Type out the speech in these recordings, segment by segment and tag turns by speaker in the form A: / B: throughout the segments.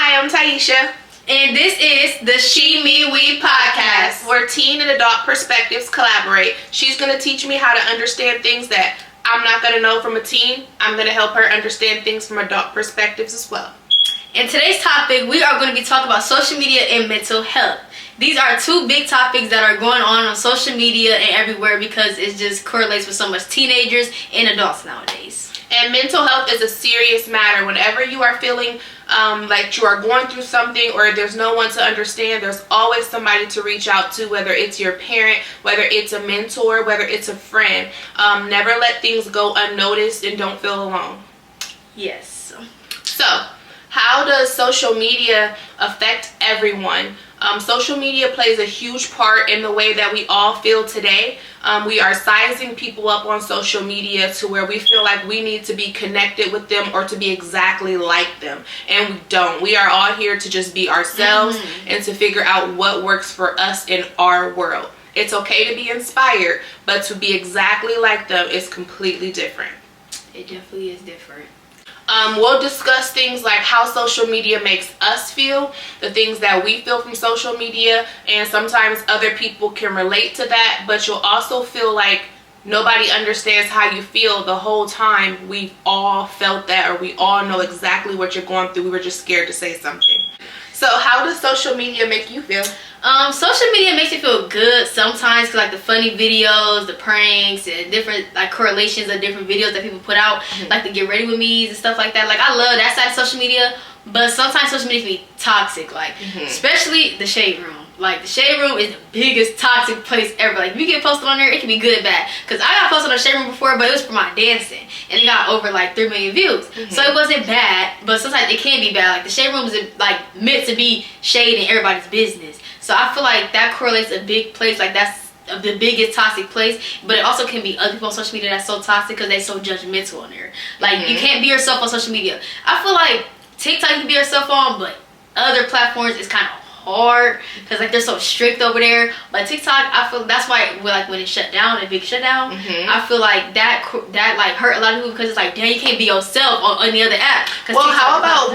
A: Hi, I'm Taisha.
B: And this is the She, Me, We podcast,
A: where teen and adult perspectives collaborate. She's going to teach me how to understand things that I'm not going to know from a teen. I'm going to help her understand things from adult perspectives as well.
B: In today's topic, we are going to be talking about social media and mental health. These are two big topics that are going on social media and everywhere because it just correlates with so much teenagers and adults nowadays.
A: And mental health is a serious matter. Whenever you are feeling like you are going through something or there's no one to understand, there's always somebody to reach out to, whether it's your parent, whether it's a mentor, whether it's a friend. Never let things go unnoticed and don't feel alone.
B: Yes.
A: So, how does social media affect everyone? Social media plays a huge part in the way that we all feel today. We are sizing people up on social media to where we feel like we need to be connected with them or to be exactly like them. And we don't. We are all here to just be ourselves and to figure out what works for us in our world. It's okay to be inspired, but to be exactly like them is completely different.
B: It definitely is different.
A: We'll discuss things like how social media makes us feel, the things that we feel from social media, and sometimes other people can relate to that, but you'll also feel like nobody understands how you feel the whole time. We've all felt that, or we all know exactly what you're going through. We were just scared to say something. So how does social media make you feel?
B: Social media makes you feel good sometimes, cause like the funny videos, the pranks, and different like correlations of different videos that people put out, like the get ready with me's and stuff like that. Like I love that side of social media, but sometimes social media can be toxic, like especially the shade room. Like the shade room is the biggest toxic place ever. Like if you get posted on there, it can be good and bad. Cause I got posted on the shade room before, but it was for my dancing, and it got over like 3 million views. So it wasn't bad, but sometimes it can be bad. Like the shade room is like meant to be shading everybody's business. So I feel like that correlates a big place. Like that's the biggest toxic place. But it also can be other people on social media that's so toxic because they so judgmental on there. Like you can't be yourself on social media. I feel like TikTok you can be yourself on, but other platforms is kind of hard because like they're so strict over there. But TikTok, I feel that's why when it shut down, a big shutdown, I feel like that like hurt a lot of people because it's like, damn, you can't be yourself on any other app.
A: Well, TikTok, how about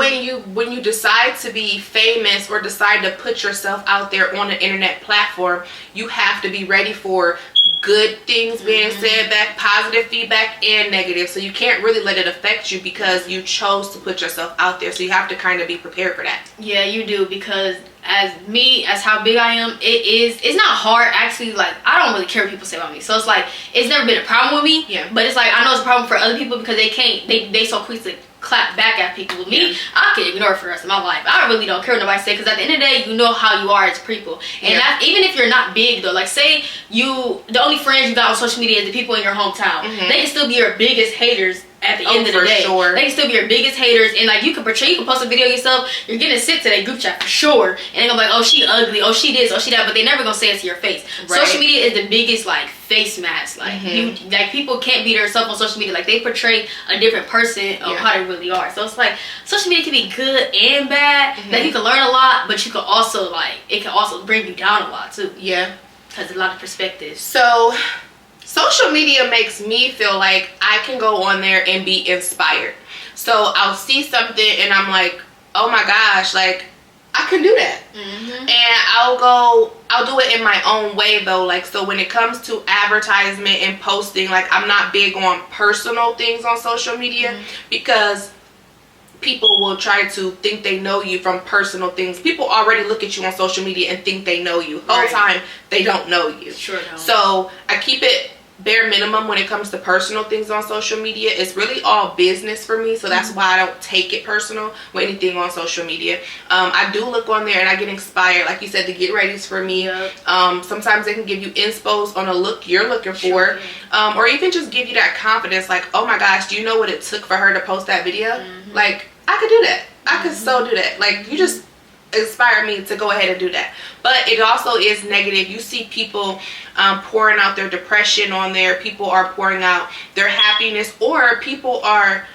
A: when you decide to be famous or decide to put yourself out there on an internet platform, you have to be ready for good things being said back, positive feedback and negative. So you can't really let it affect you because you chose to put yourself out there. So you have to kind of be prepared for that.
B: Yeah, you do, because as how big I am, it's not hard actually. Like I don't really care what people say about me, so it's like it's never been a problem with me.
A: Yeah.
B: But it's like I know it's a problem for other people because they so quick to clap back at people. With me, I can ignore it for the rest of my life. I really don't care what nobody say because at the end of the day, you know how you are as people. And that's, even if you're not big though, like say the only friends you got on social media is the people in your hometown. They can still be your biggest haters at the end of the day.
A: Sure.
B: They can still be your biggest haters, and like you can post a video of yourself, you're getting sent to that group chat for sure, and they're gonna be like, oh, she ugly, oh, she this, oh, she that, but they never gonna say it to your face. Right. Social media is the biggest like face mask. Like people can't be themselves on social media. Like they portray a different person of how they really are. So it's like social media can be good and bad. Like you can learn a lot, but you can also it can also bring you down a lot too.
A: Yeah,
B: because a lot of perspectives.
A: So social media makes me feel like I can go on there and be inspired. So I'll see something and I'm like, oh my gosh, like I can do that. And I'll do it in my own way though. Like, so when it comes to advertisement and posting, like I'm not big on personal things on social media because people will try to think they know you from personal things. People already look at you on social media and think they know you. The whole time they don't know you.
B: Sure don't.
A: So I keep it bare minimum when it comes to personal things on social media. It's really all business for me, so that's why I don't take it personal with anything on social media. I do look on there and I get inspired, like you said, the get readies for me. Sometimes they can give you inspos on a look you're looking for, or even just give you that confidence, like, oh my gosh, do you know what it took for her to post that video? Like, I could do that. I could so do that. Like, you just inspire me to go ahead and do that. But it also is negative. You see people pouring out their depression on there. People are pouring out their happiness, or people are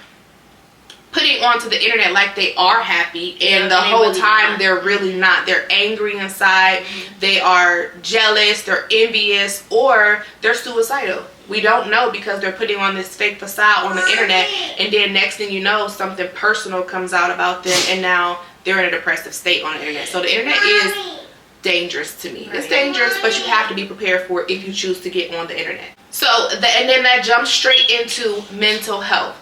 A: putting onto the internet like they are happy, and the whole really time they're really not. They're angry inside. They are jealous, they're envious, or they're suicidal. We don't know because they're putting on this fake facade on the internet, and then next thing you know, something personal comes out about them, and now they're in a depressive state on the internet. So the internet is dangerous to me. It's dangerous, but you have to be prepared for it if you choose to get on the internet. So, and then that jumps straight into mental health.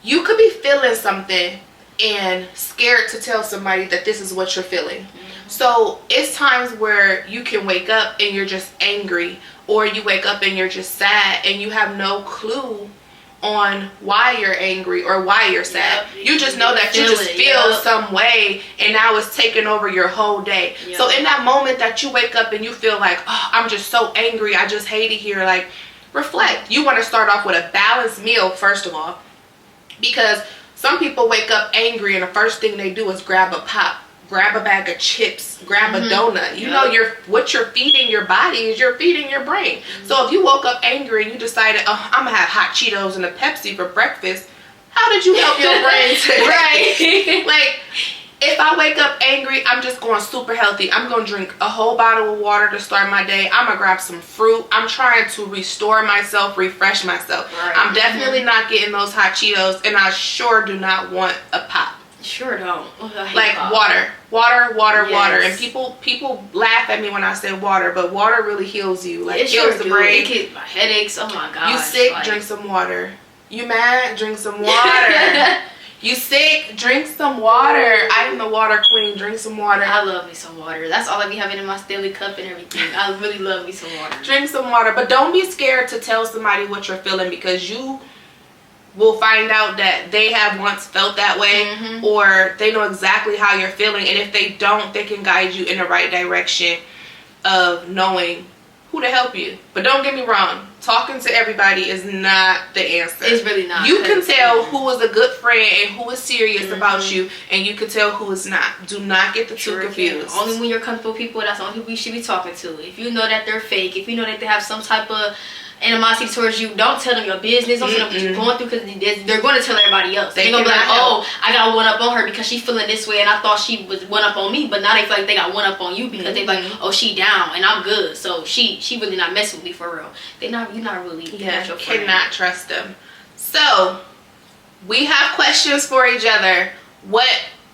A: You could be feeling something and scared to tell somebody that this is what you're feeling. So it's times where you can wake up and you're just angry, or you wake up and you're just sad and you have no clue on why you're angry or why you're sad. You just know that you just feel some way, and now it's taking over your whole day. So in that moment that you wake up and you feel like, oh, I'm just so angry, I just hate it here, like, reflect. You want to start off with a balanced meal first of all, because some people wake up angry and the first thing they do is grab a pop, grab a bag of chips, grab a donut. You know, what you're feeding your body is you're feeding your brain. So if you woke up angry and you decided, oh, I'm gonna have hot Cheetos and a Pepsi for breakfast, how did you help your brain today? Right. Like, if I wake up angry, I'm just going super healthy. I'm gonna drink a whole bottle of water to start my day. I'm gonna grab some fruit. I'm trying to restore myself, refresh myself. I'm definitely not getting those hot Cheetos, and I sure do not want a pop.
B: Sure don't.
A: Like water. And people laugh at me when I say water, but water really heals you. Like, it heals the brain.
B: It gets my headaches. Oh my gosh.
A: You sick? Like, drink some water. You mad? Drink some water. You sick? Drink some water. I am the water queen. Drink some water.
B: I love me some water. That's all I be having in my Stanley cup and everything. I really love me some water.
A: Drink some water, but don't be scared to tell somebody what you're feeling, because you will find out that they have once felt that way, or they know exactly how you're feeling, and if they don't, they can guide you in the right direction of knowing who to help you. But don't get me wrong, talking to everybody is not the answer.
B: It's really not.
A: You can tell who is a good friend and who is serious about you, and you can tell who is not. Do not get the two confused.
B: Only when you're comfortable people, that's the only people you should be talking to. If you know that they're fake, if you know that they have some type of animosity towards you, don't tell them your business. Don't tell them what you're going through, because they're going to tell everybody else. They're going to be like, oh, I got one up on her because she's feeling this way, and I thought she was one up on me, but now they feel like they got one up on you because they like, oh, she down and I'm good, so she really not messing with me for real. You're not really your friend.
A: Cannot trust them. So we have questions for each other. What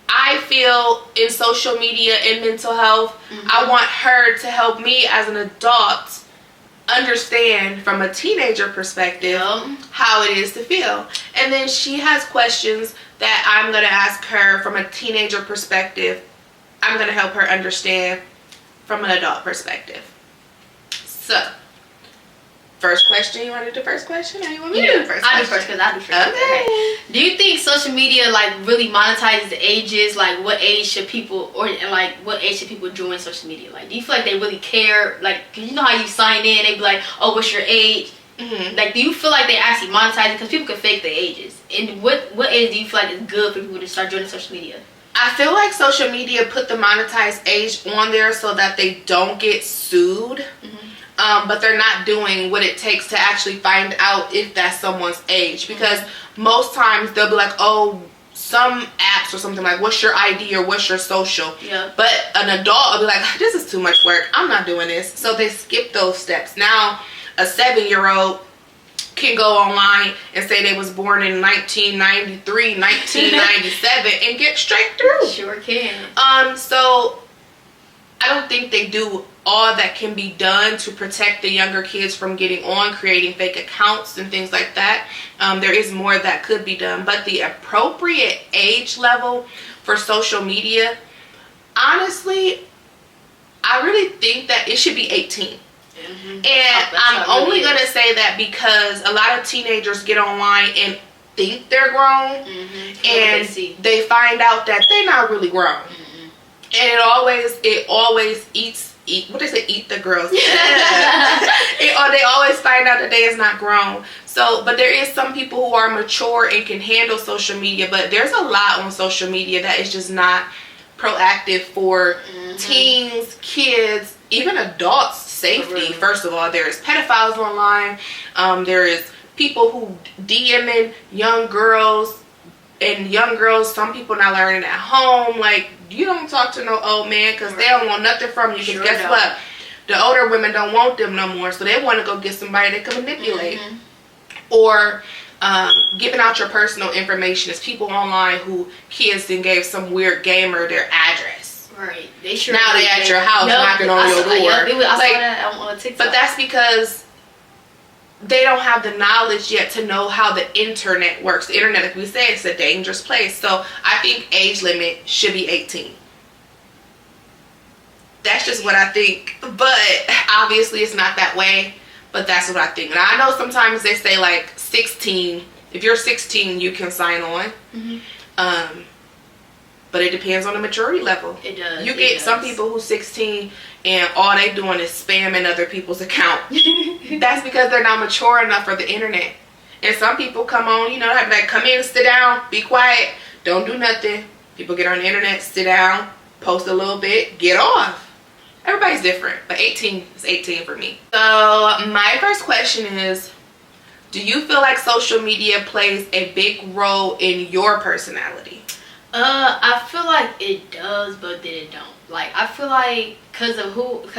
A: I feel in social media and mental health, I want her to help me as an adult understand from a teenager perspective how it is to feel. And then she has questions that I'm going to ask her from a teenager perspective. I'm going to help her understand from an adult perspective. So, first question. You want to do the first question, or you want me to do the first question?
B: I do first because I do first. Okay. Do you think social media like really monetizes the ages? Like, what age should people, or like what age should people join social media? Like, do you feel like they really care? Like, 'cause you know how you sign in, they be like, oh, what's your age? Like, do you feel like they actually monetize it? Because people can fake their ages. And what age do you feel like is good for people to start joining social media?
A: I feel like social media put the monetized age on there so that they don't get sued. But they're not doing what it takes to actually find out if that's someone's age, because most times they'll be like, oh, some apps or something like, what's your ID or what's your social? But an adult will be like, this is too much work, I'm not doing this. So they skip those steps. Now a 7-year-old can go online and say they was born in 1993, 1997 and get straight through.
B: Sure can.
A: So I don't think they do all that can be done to protect the younger kids from getting on, creating fake accounts and things like that. There is more that could be done, but the appropriate age level for social media, honestly, I really think that it should be 18. And I'm only going to say that because a lot of teenagers get online and think they're grown, and they find out that they're not really grown. And it always eats what they say, eat the girls. Or they always find out that they is not grown. So, but there is some people who are mature and can handle social media, but there's a lot on social media that is just not proactive for teens, kids, even adults' safety. First of all, there is pedophiles online. There is people who DMing young girls, and young girls, some people not learning at home. Like, you don't talk to no old man because they don't want nothing from you. Because guess what? The older women don't want them no more, so they want to go get somebody they can manipulate. Or giving out your personal information. Is people online who kids then gave some weird gamer their address.
B: Right. They sure.
A: Now they at your house knocking on your door.
B: I saw that on TikTok.
A: But that's because they don't have the knowledge yet to know how the internet works. The internet, like we say, it's a dangerous place. So I think age limit should be 18. That's just what I think. But obviously it's not that way. But that's what I think. And I know sometimes they say like 16. If you're 16, you can sign on. Mm-hmm. But it depends on the maturity level.
B: It does.
A: You get some people who's 16 and all they doing is spamming other people's account. That's because they're not mature enough for the internet. And some people come on, you know, have like, come in, sit down, be quiet, don't do nothing. People get on the internet, sit down, post a little bit, get off. Everybody's different, but 18 is 18 for me. So my first question is, do you feel like social media plays a big role in your personality?
B: I feel like it does, but then it don't. Like, I feel like because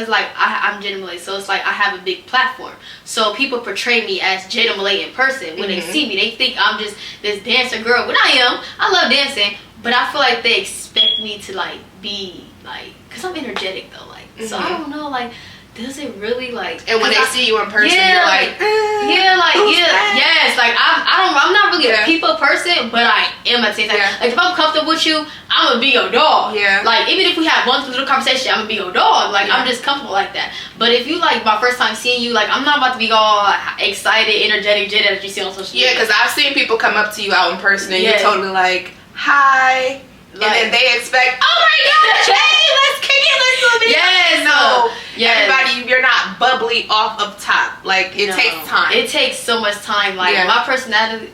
B: like I'm Jada Malay, so it's like I have a big platform, so people portray me as Jada Malay in person. When they see me, they think I'm just this dancer girl, but I love dancing, but I feel like they expect me to like be like, because I'm energetic though, like, so I don't know, like, does it really like?
A: And when they see you in person, you're like,
B: yes, like I'm not really a people person, but I am a taste. Like if I'm comfortable with you, I'm gonna be your dog. Yeah. Like even if we have one little conversation, I'm gonna be your dog. Like I'm just comfortable like that. But if you like my first time seeing you, like I'm not about to be all excited, energetic, Jada that you see on social media.
A: Yeah, because I've seen people come up to you out in person and you're totally like, hi. Like, and then they expect, oh my gosh, hey, let's kick it, let's do this. Yes, no. Yes. Everybody, you're not bubbly off of top. Like, it takes time.
B: It takes so much time. Like, my personality,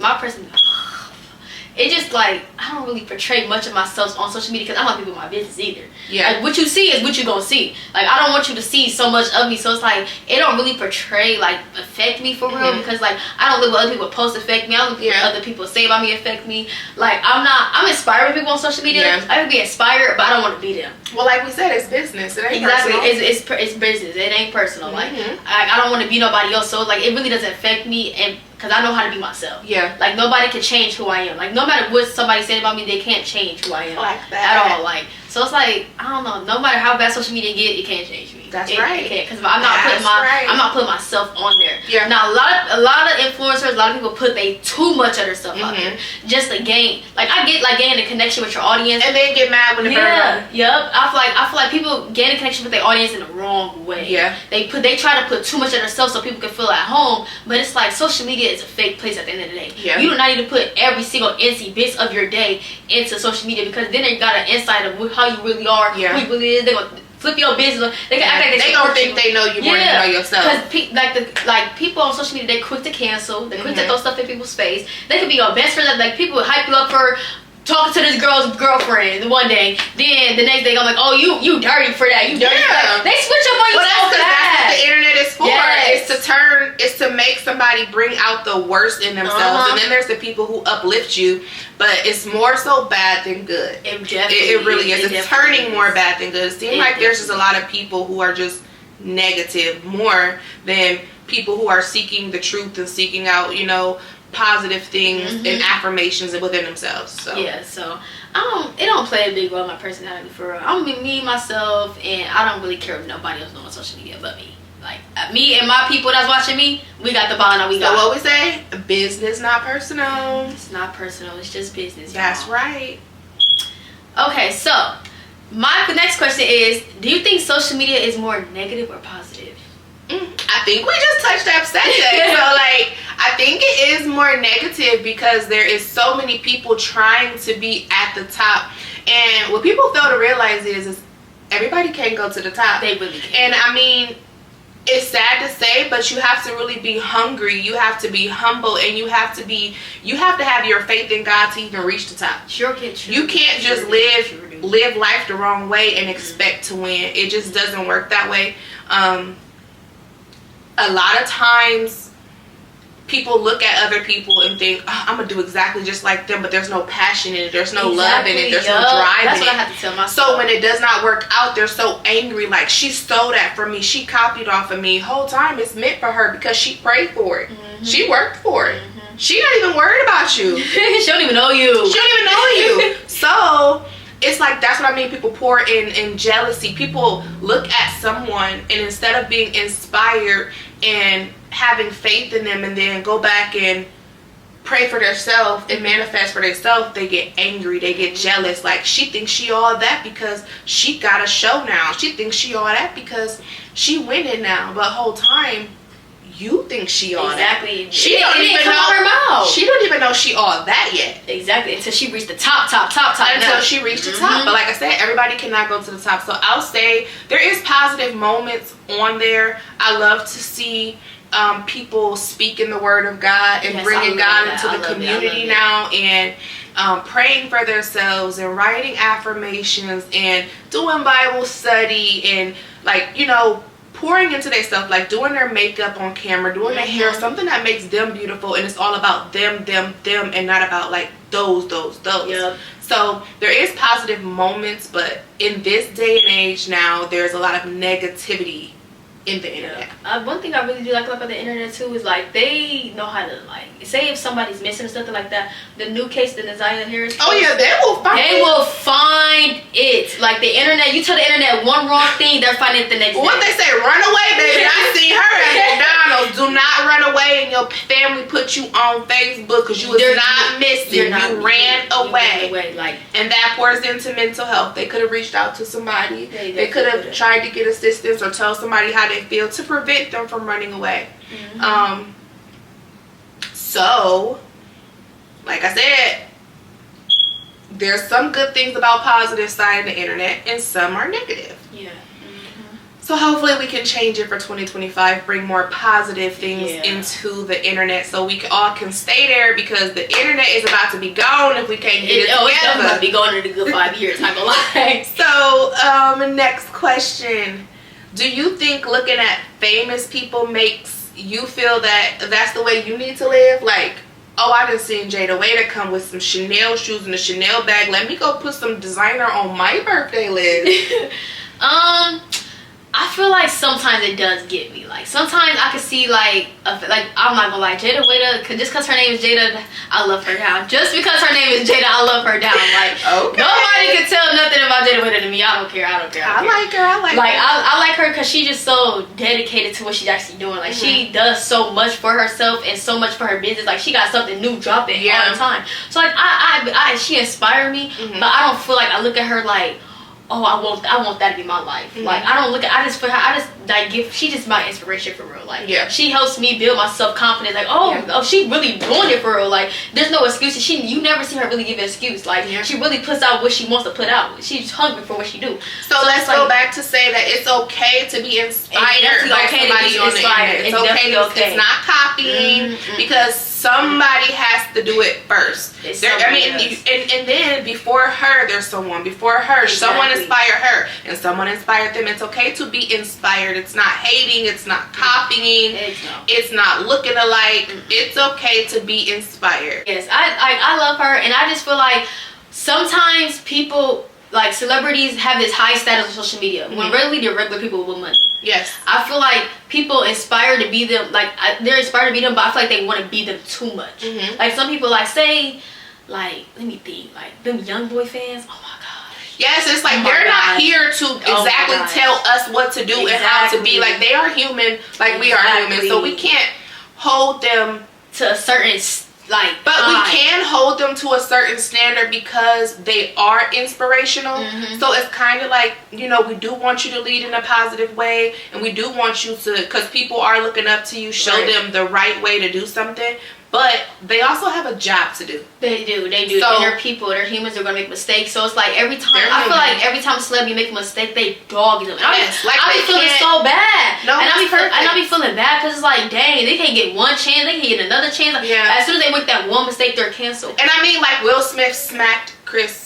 B: it just like, I don't really portray much of myself on social media because I'm not people in my business either. Yeah. Like, what you see is what you're gonna see. Like, I don't want you to see so much of me, so it's like, it don't really portray, like, affect me for real because, like, I don't let what other people post affect me. I don't let what other people say about me affect me. Like, I'm inspiring people on social media. I can be inspired, but I don't want to be them.
A: Well, like we said, it's business. It ain't personal.
B: It's business. It ain't personal. Like, I don't want to be nobody else, so, like, it really doesn't affect me, and because I know how to be myself. Yeah. Like, nobody can change who I am. Like, no matter what somebody said about me, they can't change who I am. Like that. At all. Like, so it's like, I don't know. No matter how bad social media get, it can't change me.
A: That's right.
B: It can't, because I'm not putting myself on there. Yeah. Now, a lot of influencers, a lot of people put too much of their stuff out there just to gain. Like, I get like gaining a connection with your audience,
A: and then get mad when the burn.
B: Yep. I feel like people gain a connection with their audience in the wrong way. Yeah. They try to put too much of themselves so people can feel at home, but it's like social media is a fake place at the end of the day. Yeah. You do not need to put every single incy bits of your day into social media, because then they got an insight of how you really are, who you really is. They gonna flip your business. They can act like
A: they gonna think they know you more than you know yourself.
B: Because like people on social media, they quick to cancel. They quick to throw stuff in people's face. They could be your best friend. Like people would hype you up for talking to this girl's girlfriend one day, then the next day I'm like, oh, you dirty for that. You dirty. Like, they switch up on you so fast.
A: That's what the internet is for. Yes. It's to make somebody bring out the worst in themselves. And then there's the people who uplift you, but it's more so bad than good. It really is. It's turning more bad than good. It seems like there's just a lot of people who are just negative more than people who are seeking the truth and seeking out, you know, positive things and affirmations within themselves. So
B: so it don't play a big role in my personality for real. I'm me, myself, and I don't really care if nobody else knows on social media but me. Like me and my people that's watching me, we got the bond that we got.
A: So what we say, business not personal.
B: It's not personal, it's just business.
A: That's right.
B: Okay, so the next question is, do you think social media is more negative or positive?
A: I think we just touched that subject. So like, I think it is more negative because there is so many people trying to be at the top, and what people fail to realize is everybody can't go to the top.
B: They really can't.
A: And I mean, it's sad to say, but you have to really be hungry. You have to be humble, and you have to have your faith in God to even reach the top. You can't just live life the wrong way and expect to win. It just doesn't work that way. A lot of times people look at other people and think, oh, I'm gonna do exactly just like them, but there's no passion in it, there's no love in it, there's no drive in it.
B: That's what I have to tell myself.
A: So when it does not work out, they're so angry, like, she stole that from me, she copied off of me. Whole time it's meant for her because she prayed for it. She worked for it. She not even worried about you.
B: She don't even know you.
A: She don't even know you. So it's like, that's what I mean. People pour in jealousy. People look at someone, and instead of being inspired and having faith in them, and then go back and pray for themselves and manifest for themselves, they get angry, they get jealous. Like, she thinks she all that because she got a show now. She thinks she all that because she winning now. But whole time, you think she all
B: exactly.
A: that. She don't even know her mouth. She don't even know she all that yet.
B: Exactly. Until she reached the top.
A: Until she reached the top. But like I said, everybody cannot go to the top. So I'll say there is positive moments on there. I love to see people speaking the word of God and bringing God into the community now, and praying for themselves and writing affirmations and doing Bible study, and like, you know, pouring into themselves, like doing their makeup on camera, doing their hair, something that makes them beautiful, and it's all about them, and not about like those. Yep. So there is positive moments, but in this day and age now, there's a lot of negativity in the internet.
B: One thing I really do like about the internet too is like they know how to, like, say if somebody's missing or something like that, the new case, the Nasiah Harris case, they will find it. Like the internet, you tell the internet one wrong thing, they're finding it the next day.
A: What they say, run away, baby. I seen her at McDonald's. Do not run away, and your family put you on Facebook because you was not missing. You ran away.
B: Like, and
A: that pours into mental health. They could have reached out to somebody. They could have tried to get assistance or tell somebody how they feel to prevent them from running away. So like I said, there's some good things about positive side of the internet, and some are negative. So hopefully we can change it for 2025, bring more positive things into the internet, so we all can stay there, because the internet is about to be gone if we can't get it together.
B: It's about to be gone in a good 5 years, not gonna lie.
A: So next question. Do you think looking at famous people makes you feel that that's the way you need to live? Like, oh, I done seen Jada Waiter come with some Chanel shoes and a Chanel bag. Let me go put some designer on my birthday list.
B: I feel like sometimes it does get me. Like, sometimes I can see, like I'm not gonna lie, Jada Waiter, just because her name is Jada, I love her down. Just because her name is Jada, I love her down. Like, nobody can tell nothing about Jada Waiter to me. I don't care. I
A: like her.
B: I like her because she's just so dedicated to what she's actually doing. Like, she does so much for herself and so much for her business. Like, she got something new dropping all the time. So, like, she inspired me, but I don't feel like I look at her like, oh, I want that to be my life. Like, I don't look at, she just my inspiration for real. Like, she helps me build my self-confidence. Like, oh, she really doing it for real. Like, there's no excuses. You never see her really give an excuse. Like, she really puts out what she wants to put out. She's hungry for what she do.
A: So let's go back to say that it's okay to be inspired by somebody on the internet. It's okay. It's not copying, because somebody has to do it first. And then before her, there's someone. Before her, someone inspired her, and someone inspired them. It's okay to be inspired. It's not hating. It's not copying. It's not looking alike. It's okay to be inspired.
B: Yes, I love her, and I just feel like sometimes people, like celebrities, have this high status on social media when really they're regular people with money.
A: Yes.
B: I feel like people inspire to be them, like they're inspired to be them, but I feel like they want to be them too much. Like, some people, like, say, like, let me think, like them young boy fans. Oh my gosh.
A: Yes, it's like they're not here to exactly tell us what to do and how to be. Like, they are human, like we are human, so we can't hold them
B: to a certain
A: but we can hold them to a certain standard because they are inspirational. So it's kind of like, you know, we do want you to lead in a positive way, and we do want you to, because people are looking up to you, show them the right way to do something. But they also have a job to do.
B: They do. So, and they're people, they're humans, they're gonna make mistakes. So it's like every time, I feel like every time a celebrity make a mistake, they dog them. I be feeling so bad. And I be feeling bad because it's like, dang, they can't get one chance, they can't get another chance. Like, as soon as they make that one mistake, they're canceled.
A: And I mean, like, Will Smith smacked Chris.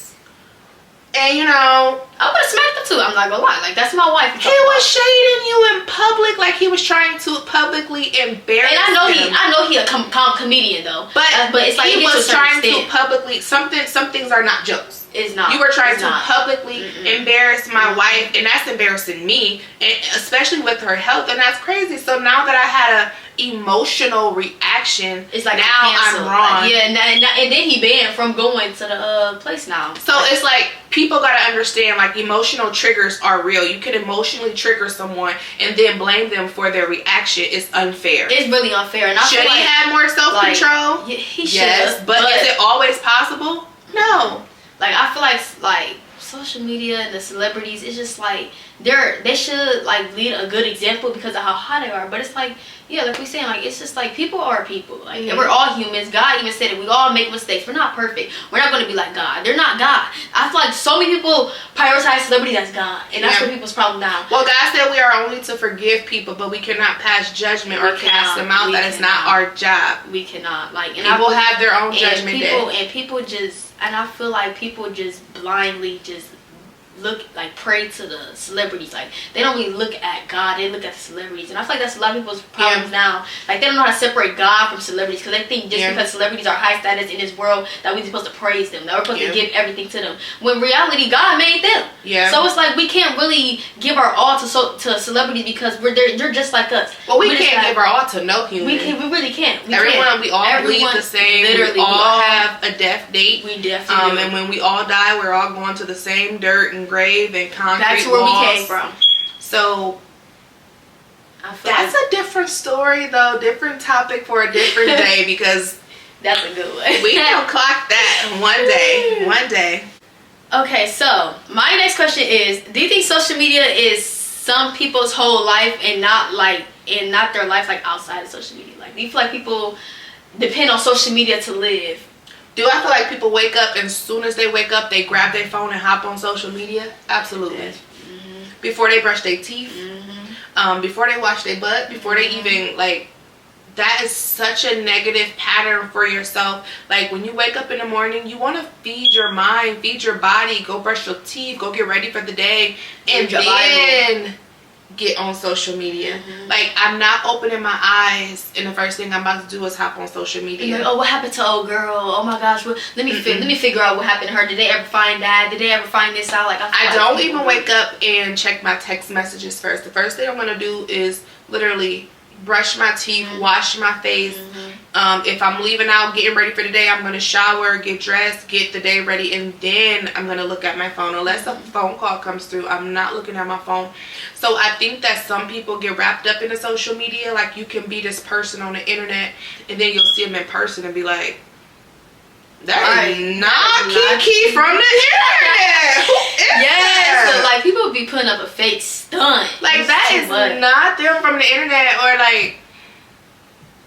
A: And, you know,
B: I would have smacked him too. I'm not gonna lie. Like, that's my wife.
A: He was shading you in public, like he was trying to publicly embarrass.
B: And I know he a comedian though.
A: But
B: it's like
A: he was trying to publicly. Some things are not jokes.
B: It's not.
A: You were trying to
B: not.
A: publicly embarrass my wife, and that's embarrassing me, and especially with her health, and that's crazy. So now that I had a emotional reaction,
B: it's like
A: now I'm wrong.
B: Yeah, and then he banned from going to the place now.
A: So it's like people gotta understand, like, emotional triggers are real. You can emotionally trigger someone and then blame them for their reaction. It's unfair.
B: It's really unfair. And I
A: should he have more self-control?
B: Like, he should.
A: Yes, but is it always possible? No.
B: Like, I feel like social media and the celebrities, it's just like they should like lead a good example because of how hot they are. But it's like, yeah, like we saying, like, it's just like people are people. Like, and we're all humans. God even said it. We all make mistakes. We're not perfect. We're not going to be like God. They're not God. I feel like so many people prioritize celebrities as God, and that's where people's problem now.
A: Well, God said we are only to forgive people, but we cannot pass judgment or cast them out. That is not our job.
B: We cannot. Like, and
A: people have their own judgment day.
B: And people just. And I feel like people just blindly just look, like, pray to the celebrities. Like, they don't really look at God, they look at the celebrities. And I feel like that's a lot of people's problems now. Like, they don't know how to separate God from celebrities because they think just because celebrities are high status in this world that we're supposed to praise them, that we're supposed to give everything to them. When in reality, God made them. So it's like we can't really give our all to celebrities because they're just like us.
A: Well, we can't give our all to no human.
B: We really can't.
A: We all bleed the same. Literally, we all have a death date.
B: We definitely do.
A: And when we all die, we're all going to the same dirt and grave and concrete
B: That's where
A: walls.
B: we came from.
A: So that's a different story, though. Different topic for a different day, because
B: that's a good one.
A: We can clock that one day.
B: Okay, so my next question is: do you think social media is some people's whole life and not their life, like, outside of social media? Like, do you feel like people depend on social media to live?
A: Do I feel like people wake up and as soon as they wake up, they grab their phone and hop on social media? Absolutely. Before they brush their teeth, before they wash their butt, before they even, like, that is such a negative pattern for yourself. Like, when you wake up in the morning, you want to feed your mind, feed your body, go brush your teeth, go get ready for the day, and then get on social media. Like, I'm not opening my eyes and the first thing I'm about to do is hop on social media.
B: Like, oh, what happened to old girl? Oh my gosh, let me figure out what happened to her. Did they ever find that? Did they ever find this out? Like,
A: I don't even wake up and check my text messages first. The first thing I'm gonna do is literally brush my teeth, wash my face. If I'm leaving out, getting ready for the day, I'm going to shower, get dressed, get the day ready, and then I'm going to look at my phone. Unless a phone call comes through, I'm not looking at my phone. So I think that some people get wrapped up into social media. Like, you can be this person on the internet, and then you'll see them in person and be like, that is not Kiki from the internet. Who is that?
B: So, like, people be putting up a fake stunt.
A: Like, that is not them from the internet, or like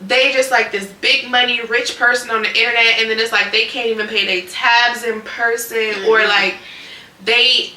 A: they just like this big money rich person on the internet, and then it's like they can't even pay their tabs in person, or like they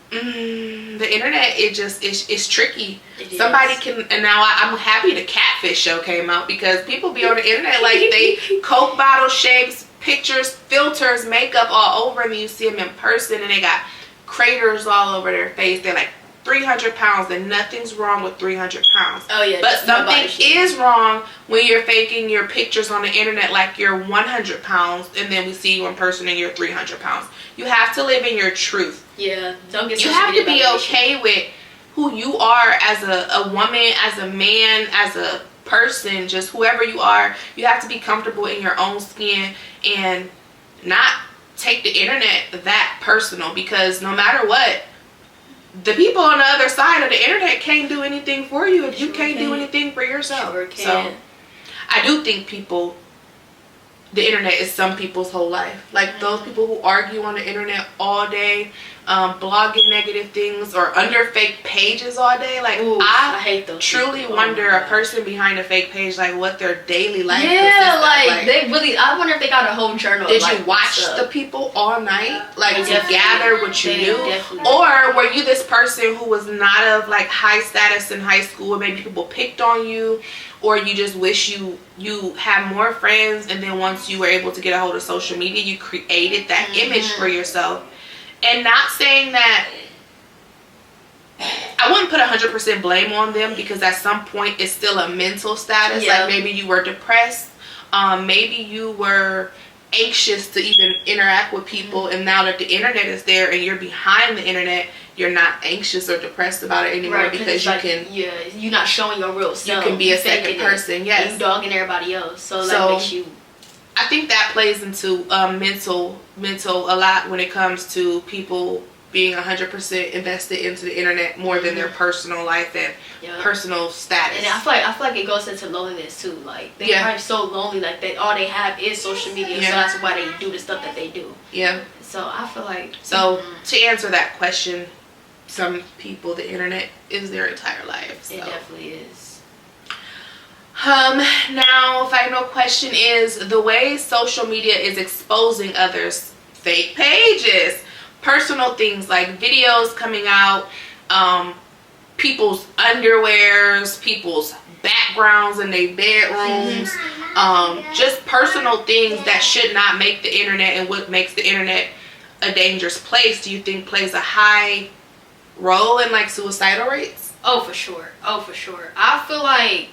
A: the internet, it's tricky. Somebody can, and now I'm happy the Catfish show came out, because people be on the internet like they Coke bottle shapes, pictures, filters, makeup all over, and you see them in person and they got craters all over their face. They're like 300 pounds, and nothing's wrong with 300 pounds.
B: Oh yeah,
A: but something is wrong when you're faking your pictures on the internet like you're 100 pounds, and then we see you in person and you're 300 pounds. You have to live in your truth.
B: Yeah, don't get.
A: You have to be okay with who you are as a woman, as a man, as a person, just whoever you are. You have to be comfortable in your own skin and not take the internet that personal, because no matter what, the people on the other side of the internet can't do anything for you if you can't do anything for yourself. So I do think the internet is some people's whole life. Like, those people who argue on the internet all day, blogging negative things or under fake pages all day. Like, I hate those. Truly wonder a person behind a fake page, like, what their daily life is.
B: Yeah, like they really. I wonder if they got a whole journal.
A: Did you watch the people all night, like, to gather what you knew, or were you this person who was not of like high status in high school, and maybe people picked on you? Or you just wish you had more friends, and then once you were able to get a hold of social media, you created that image for yourself. And not saying that, I wouldn't put 100% blame on them, because at some point it's still a mental status. Like, maybe you were depressed, maybe you were anxious to even interact with people, and now that the internet is there and you're behind the internet, you're not anxious or depressed about it anymore,
B: right,
A: because you can,
B: you're not showing your real self.
A: You can be a second person, yes.
B: You dogging everybody else, so that makes you.
A: I think that plays into mental a lot when it comes to people being 100% invested into the internet more than their personal life and personal status.
B: And I feel like it goes into loneliness too. Like they're probably so lonely, like that all they have is social media, so that's why they do the stuff that they do. Yeah. So I feel like
A: to answer that question, some people, the internet is their entire life. So.
B: It definitely is.
A: Now, final question is the way social media is exposing others' fake pages, personal things like videos coming out, people's underwears, people's backgrounds in their bedrooms, just personal things that should not make the internet, and what makes the internet a dangerous place, do you think plays a high role in like suicidal rates?
B: Oh, for sure. I feel like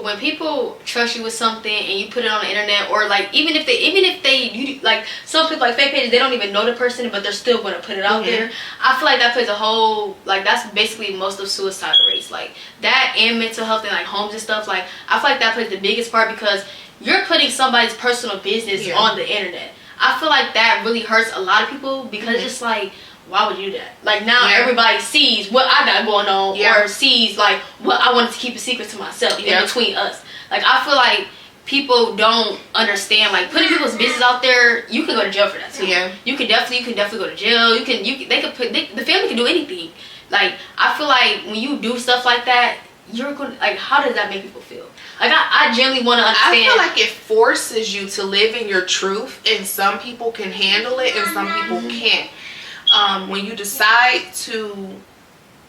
B: when people trust you with something and you put it on the internet, or like even if they like some people like fake pages, they don't even know the person, but they're still going to put it out there. I feel like that plays a whole, like that's basically most of suicide rates, like that, and mental health and like homes and stuff. Like I feel like that plays the biggest part, because you're putting somebody's personal business on the internet. I feel like that really hurts a lot of people, because it's just like, why would you do that? Like now everybody sees what I got going on, or sees like what I wanted to keep a secret to myself, even between us. Like I feel like people don't understand, like putting people's business out there, you can go to jail for that too. You can definitely go to jail. The family can do anything. Like I feel like when you do stuff like that, you're going, like, how does that make people feel? Like I genuinely want to understand.
A: I feel like it forces you to live in your truth, and some people can handle it and some people can't. When you decide to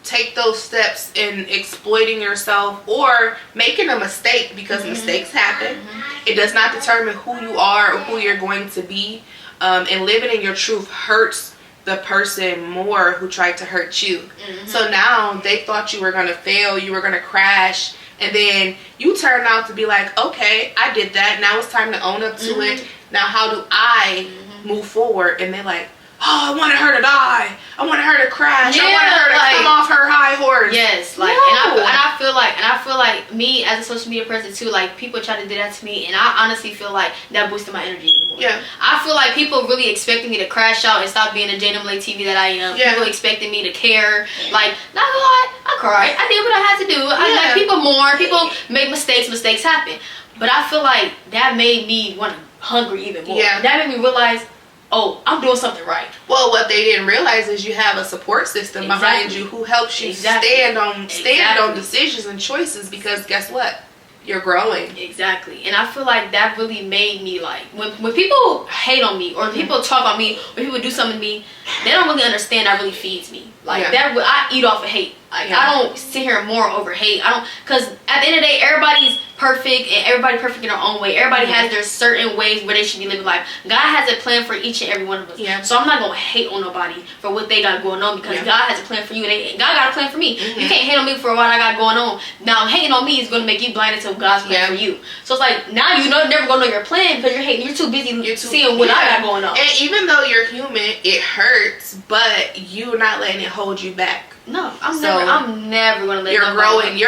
A: take those steps in exploiting yourself or making a mistake, because mistakes happen, it does not determine who you are or who you're going to be. And living in your truth hurts the person more who tried to hurt you. So now they thought you were going to fail, you were going to crash, and then you turn out to be like, okay, I did that, now it's time to own up to it. Now how do I move forward? And they're like, oh, I wanted her to die, I wanted her to crash, I wanted her to come off her high horse.
B: Yes, like, no. and I feel like me as a social media person too, like people try to do that to me, and I honestly feel like that boosted my energy more. I feel like people really expecting me to crash out and stop being a JMLA TV that I am. People expecting me to care. Like, not gonna lie, I cried, I did what I had to do. Like, people mourn, people make mistakes happen, but I feel like that made me want to hungry even more. That made me realize, oh, I'm doing something right.
A: Well, what they didn't realize is you have a support system behind you who helps you stand on decisions and choices, because guess what? You're growing.
B: Exactly. And I feel like that really made me, like, when people hate on me, or people talk on me, or people do something to me, they don't really understand that really feeds me. Like, that, I eat off of hate. Like, I don't sit here and mourn over hate. I don't, because at the end of the day, everybody's perfect, and everybody perfect in their own way. Everybody has their certain ways where they should be living life. God has a plan for each and every one of us. So I'm not going to hate on nobody for what they got going on, because God has a plan for you, and God got a plan for me. You can't hate on me for what I got going on. Now, hating on me is going to make you blinded to God's plan for you. So it's like, now you know, never going to know your plan, because you're hating. You're too busy seeing what I got going on.
A: And even though you're human, it hurts, but you're not letting it hold you back.
B: No, I'm never gonna let
A: you're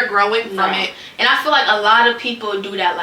A: growing from it.
B: And I feel like a lot of people do that,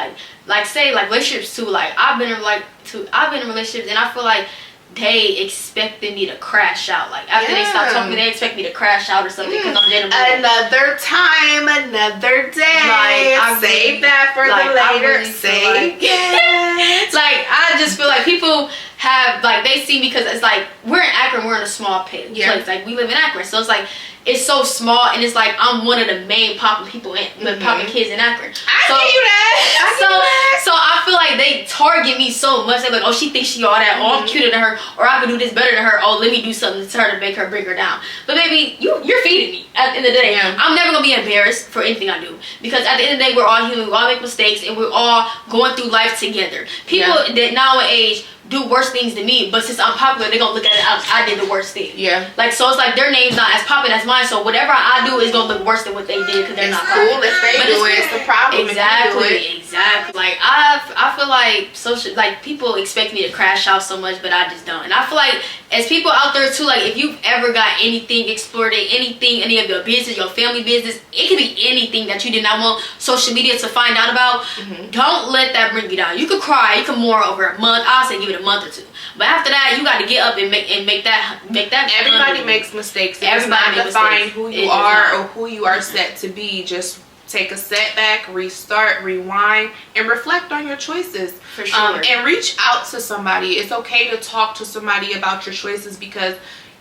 B: like say like relationships too. Like I've been in relationships, and I feel like they expected me to crash out. Like after they stop talking to me, they expect me to crash out or something, because I'm getting
A: another time, another day. Like I save that for the later. Save it.
B: Like I just feel like people have, like, they see me, because it's like we're in Akron, we're in a small place. Like we live in Akron, so it's like it's so small, and it's like I'm one of the main popping people popping kids in Akron.
A: I give you that.
B: So I feel like they target me so much. They're like, oh, she thinks she all that. Oh, I'm cuter than her, or I can do this better than her. Oh, let me do something to her to make her bring her down. But baby, you're feeding me at the end of the day. I'm never gonna be embarrassed for anything I do, because at the end of the day, we're all human. We all make mistakes, and we're all going through life together. People that nowadays do worse things than me, but since I'm popular, they're gonna look at it as I did the worst thing. Like, so it's like their name's not as popping as mine, so whatever I do is gonna look worse than what they did, because they're not
A: cool if they do it. It's the problem.
B: Exactly. Exactly. Like I feel like social, like people expect me to crash out so much, but I just don't. And I feel like as people out there too, like if you've ever got anything explored, anything, any of your business, your family business, it could be anything that you did not want social media to find out about. Don't let that bring you down. You could cry, you could mourn over a month. I'll say give it a month or two. But after that, you got to get up and make that.
A: Everybody makes mistakes.
B: Everybody makes
A: define who you are or who you are set to be. Just take a setback, restart, rewind, and reflect on your choices.
B: For sure.
A: And reach out to somebody. It's okay to talk to somebody about your choices because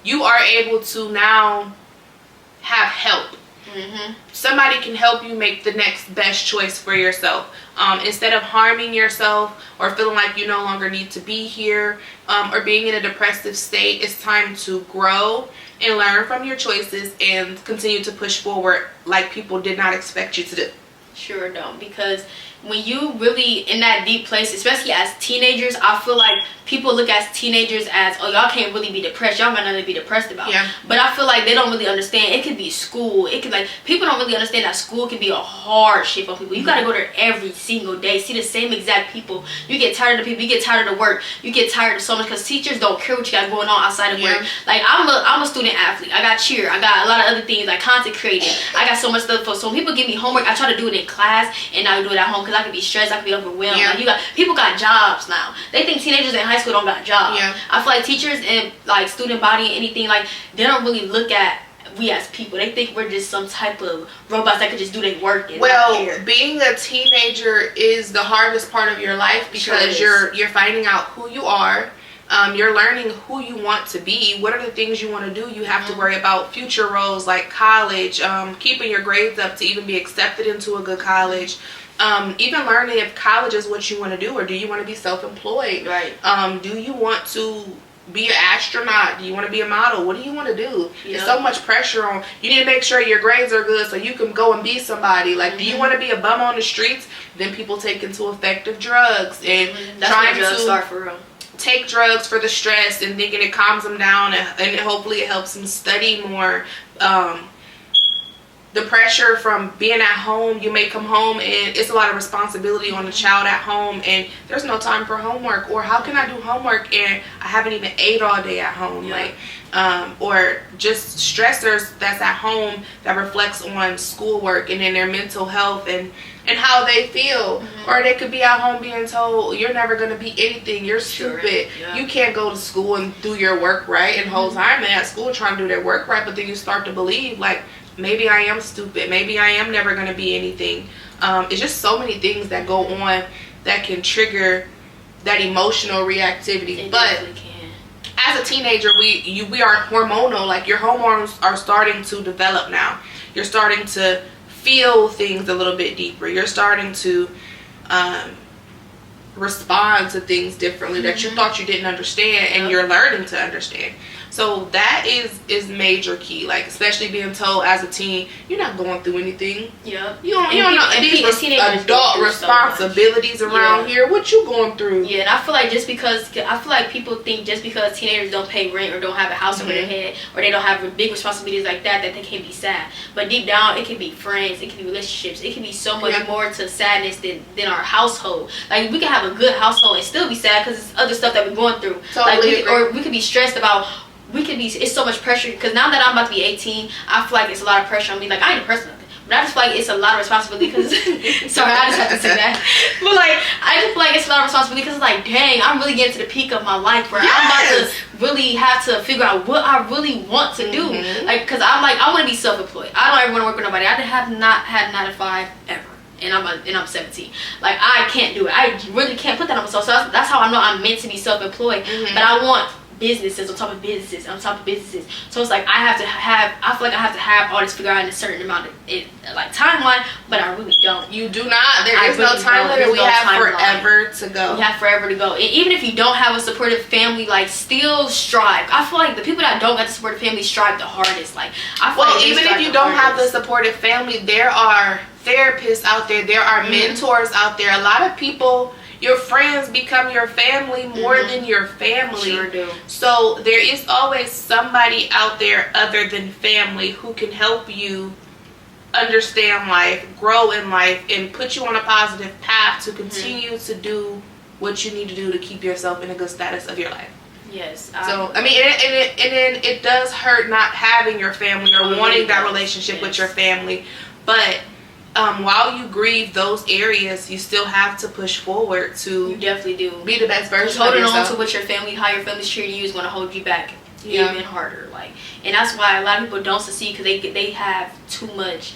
A: you are able to now have help. Somebody can help you make the next best choice for yourself. Instead of harming yourself or feeling like you no longer need to be here or being in a depressive state, it's time to grow and learn from your choices and continue to push forward like people did not expect you to do.
B: Sure don't, because when you really in that deep place, especially as teenagers, I feel like people look at teenagers as, oh, y'all can't really be depressed, y'all got nothing to be depressed about. But I feel like they don't really understand it could be school. It could, like, people don't really understand that school can be a hardship on people. You gotta go there every single day, see the same exact people. You get tired of the people, you get tired of the work, you get tired of so much because teachers don't care what you got going on outside of work. Like I'm a student athlete, I got cheer, I got a lot of other things like content creating, I got so much stuff for. So when people give me homework, I try to do it in class and I do it at home because I can be stressed, I can be overwhelmed. Like people got jobs now. They think teenagers in high school don't got jobs. I feel like teachers and like student body and anything, like they don't really look at we as people. They think we're just some type of robots that could just do their work and not care.
A: Being a teenager is the hardest part of your life because you're finding out who you are. You're learning who you want to be. What are the things you want to do? You have to worry about future roles like college, keeping your grades up to even be accepted into a good college. Even learning if college is what you want to do, or do you want to be self-employed? Do you want to be an astronaut? Do you want to be a model? What do you want to do? There's so much pressure on you. Need to make sure your grades are good so you can go and be somebody. Like, do you want to be a bum on the streets? Then people take into effective drugs and trying to take drugs for the stress and thinking it calms them down and hopefully it helps them study more. The pressure from being at home, you may come home and it's a lot of responsibility on the child at home and there's no time for homework, or how can I do homework and I haven't even ate all day at home? Or just stressors that's at home that reflects on schoolwork and in their mental health and how they feel. Or they could be at home being told you're never going to be anything, you're stupid, you can't go to school and do your work right, and the whole time they're at school trying to do their work right, but then you start to believe like, maybe I am stupid, maybe I am never going to be anything. It's just so many things that go on that can trigger that emotional reactivity. But as a teenager, we are hormonal. Like, your hormones are starting to develop now. You're starting to feel things a little bit deeper. You're starting to respond to things differently that you thought you didn't understand, and you're learning to understand. So that is major key, like especially being told as a teen, you're not going through anything. You don't know these adult responsibilities around here. What you going through?
B: And I feel like I feel like people think just because teenagers don't pay rent or don't have a house over their head or they don't have big responsibilities like that they can't be sad. But deep down, it can be friends, it can be relationships, it can be so much more to sadness than our household. Like, we can have a good household and still be sad because it's other stuff that we're going through. Or we could be stressed about. It's so much pressure because now that I'm about to be 18, I feel like it's a lot of pressure on me. Like, I ain't depressed or nothing, but I just feel like it's a lot of responsibility because sorry, I just have to say that. But like, I just feel like it's a lot of responsibility because it's like, dang, I'm really getting to the peak of my life where I'm about to really have to figure out what I really want to do. Like, because I'm like, I want to be self-employed. I don't ever want to work with nobody. I have not had 9 to 5 ever. And I'm 17. Like, I can't do it. I really can't put that on myself. So that's how I know I'm meant to be self-employed. But I want businesses on top of businesses on top of businesses. So it's like I feel like I have to have all this figured out in a certain amount of like timeline, but I really don't.
A: You do not. There is no time limit. We have forever to go.
B: We have forever to go. And even if you don't have a supportive family, like, still strive. I feel like the people that don't get the supportive family strive the hardest. Like, I feel like
A: even if you don't have the supportive family, there are therapists out there. There are mentors out there. A lot of people. Your friends become your family more than your family.
B: Sure do.
A: So there is always somebody out there other than family who can help you understand life, grow in life, and put you on a positive path to continue to do what you need to do to keep yourself in a good status of your life.
B: Yes.
A: So I mean, and it does hurt not having your family or wanting that relationship with your family, but while you grieve those areas, you still have to push forward to.
B: You definitely do.
A: Be the best version of
B: holding
A: yourself.
B: on to what your family, how your family's treating you, is going to hold you back
A: Yeah.
B: even harder. Like, and that's why a lot of people don't succeed, because they have too much.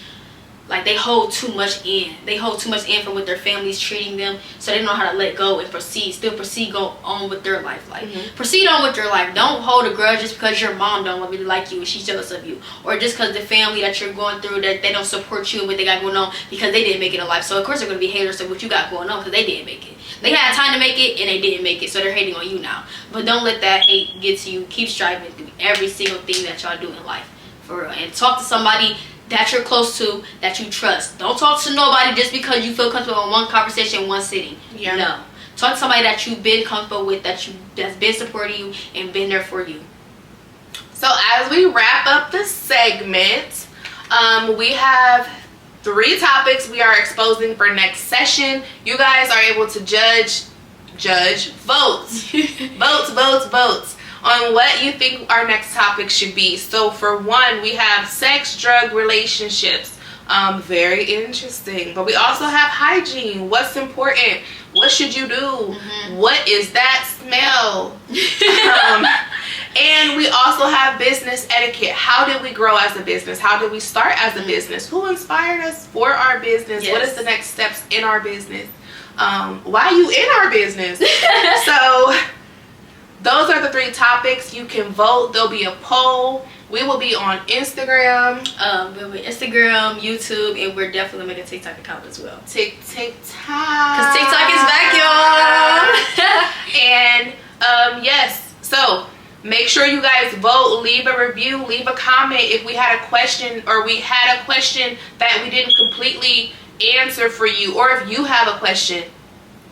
B: Like, they hold too much in. They hold too much in from what their family's treating them, so they don't know how to let go and proceed, go on with their life. Like, proceed on with your life. Don't hold a grudge just because your mom don't really like you and she's jealous of you, or just because the family that you're going through, that they don't support you and what they got going on, because they didn't make it in life. So of course they're going to be haters of what you got going on, because they didn't make it. They had time to make it and they didn't make it, so they're hating on you now. But don't let that hate get to you. Keep striving through every single thing that y'all do in life, for real. And talk to somebody that you're close to, that you trust. Don't talk to nobody just because you feel comfortable in one conversation, one sitting.
A: Yeah.
B: No. Talk to somebody that you've been comfortable with, that's been supporting you and been there for you.
A: So as we wrap up the segment, we have 3 topics we are exposing for next session. You guys are able to vote on what you think our next topic should be. So for one, we have sex, drug, relationships. Very interesting. But we also have hygiene. What's important? What should you do? What is that smell? And we also have business etiquette. How did we grow as a business? How did we start as a business? Who inspired us for our business?
B: Yes.
A: What is the next steps in our business? Why are you in our business? So those are the 3 topics. You can vote. There'll be a poll. We will be on Instagram.
B: We'll be Instagram, YouTube, and we're definitely making a TikTok account as well.
A: TikTok.
B: Because TikTok is back, y'all.
A: And yes, so make sure you guys vote, leave a review, leave a comment if we had a question, or we had a question that we didn't completely answer for you, or if you have a question,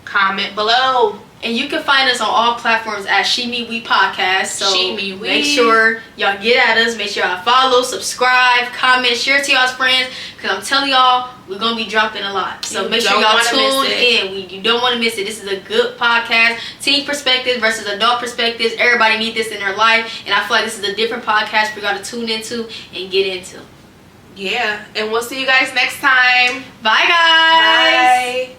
A: comment below.
B: And you can find us on all platforms at She Me We Podcast. So make sure y'all get at us. Make sure y'all follow, subscribe, comment, share to y'all's friends. Because I'm telling y'all, we're going to be dropping a lot. So make sure y'all tune in. You don't want to miss it. This is a good podcast. Teen perspectives versus adult perspectives. Everybody needs this in their life. And I feel like this is a different podcast for y'all to tune into and get into.
A: Yeah. And we'll see you guys next time.
B: Bye, guys.
A: Bye.